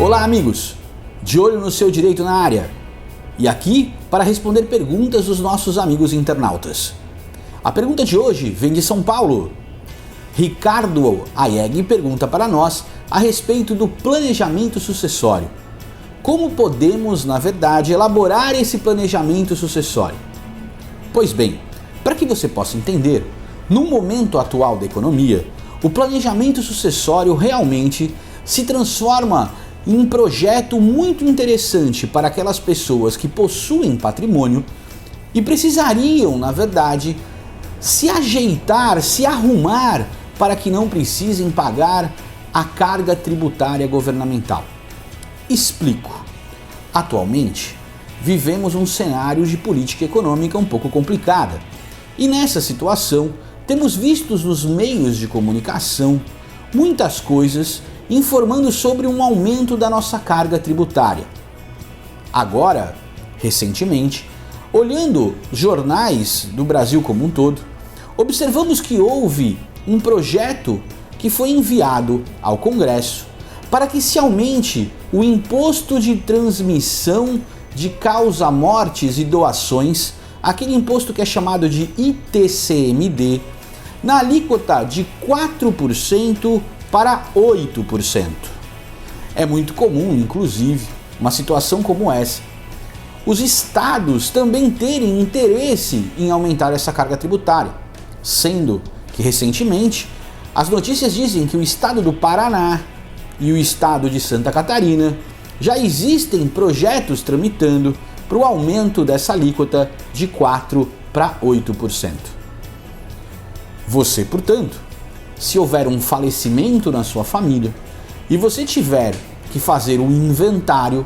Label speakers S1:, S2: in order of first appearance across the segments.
S1: Olá, amigos! De olho no seu direito na área. E aqui para responder perguntas dos nossos amigos internautas. A pergunta de hoje vem de São Paulo. Ricardo Ayeg pergunta para nós a respeito do planejamento sucessório. Como podemos, na verdade, elaborar esse planejamento sucessório? Pois bem, para que você possa entender, no momento atual da economia, o planejamento sucessório realmente se transforma em um projeto muito interessante para aquelas pessoas que possuem patrimônio e precisariam, na verdade, se ajeitar, se arrumar para que não precisem pagar a carga tributária governamental. Explico. Atualmente, vivemos um cenário de política econômica um pouco complicada e nessa situação temos visto nos meios de comunicação muitas coisas informando sobre um aumento da nossa carga tributária. Agora, recentemente, olhando jornais do Brasil como um todo, observamos que houve um projeto que foi enviado ao Congresso para que se aumente o imposto de transmissão de causa-mortes e doações, aquele imposto que é chamado de ITCMD, na alíquota de 4% para 8%. É muito comum, inclusive, uma situação como essa. Os estados também terem interesse em aumentar essa carga tributária, sendo que recentemente as notícias dizem que o estado do Paraná e o estado de Santa Catarina já existem projetos tramitando para o aumento dessa alíquota de 4% para 8%. Você, portanto, se houver um falecimento na sua família e você tiver que fazer um inventário,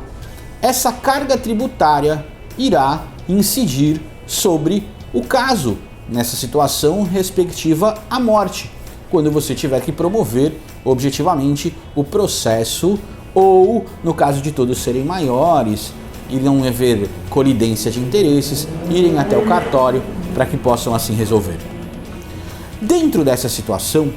S1: essa carga tributária irá incidir sobre o caso, nessa situação respectiva à morte, quando você tiver que promover objetivamente o processo ou, no caso de todos serem maiores e não haver colidência de interesses, irem até o cartório para que possam assim resolver. Dentro dessa situação,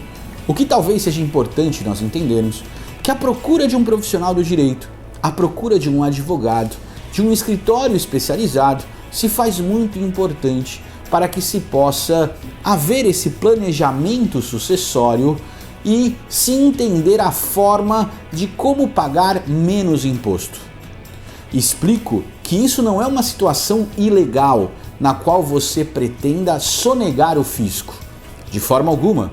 S1: o que talvez seja importante nós entendermos que a procura de um profissional do direito, a procura de um advogado, de um escritório especializado, se faz muito importante para que se possa haver esse planejamento sucessório e se entender a forma de como pagar menos imposto. Explico que isso não é uma situação ilegal na qual você pretenda sonegar o fisco. De forma alguma.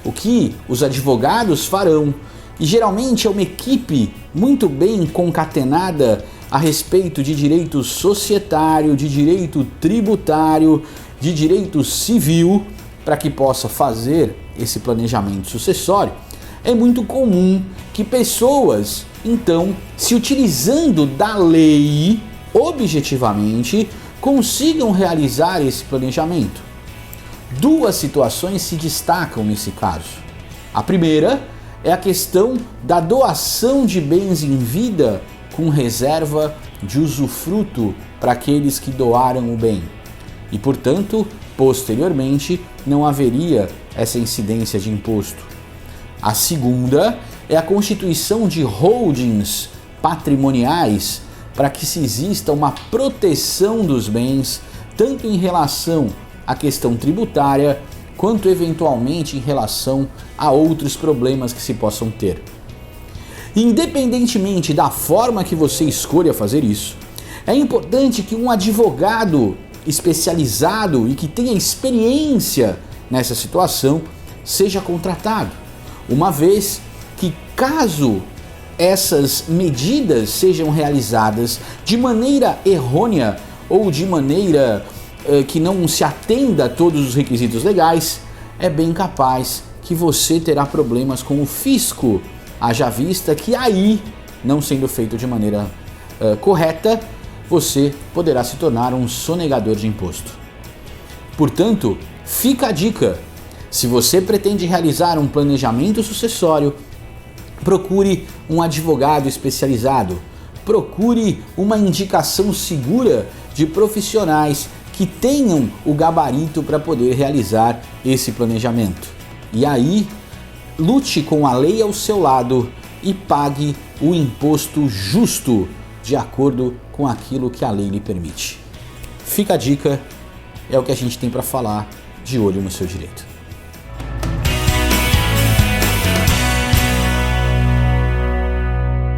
S1: O que os advogados farão, e geralmente é uma equipe muito bem concatenada a respeito de direito societário, de direito tributário, de direito civil, para que possa fazer esse planejamento sucessório, é muito comum que pessoas, então, se utilizando da lei, objetivamente, consigam realizar esse planejamento. Duas situações se destacam nesse caso. A primeira é a questão da doação de bens em vida com reserva de usufruto para aqueles que doaram o bem. E, portanto, posteriormente, não haveria essa incidência de imposto. A segunda é a constituição de holdings patrimoniais para que se exista uma proteção dos bens, tanto em relação à questão tributária, quanto eventualmente em relação a outros problemas que se possam ter. Independentemente da forma que você escolha fazer isso, é importante que um advogado especializado e que tenha experiência nessa situação seja contratado, uma vez que, caso essas medidas sejam realizadas de maneira errônea ou de maneira que não se atenda a todos os requisitos legais, é bem capaz que você terá problemas com o fisco, haja vista que aí, não sendo feito de maneira correta, você poderá se tornar um sonegador de imposto. Portanto, fica a dica: se você pretende realizar um planejamento sucessório, procure um advogado especializado, procure uma indicação segura de profissionais que tenham o gabarito para poder realizar esse planejamento. E aí, lute com a lei ao seu lado e pague o imposto justo de acordo com aquilo que a lei lhe permite. Fica a dica, é o que a gente tem para falar. De olho no seu direito.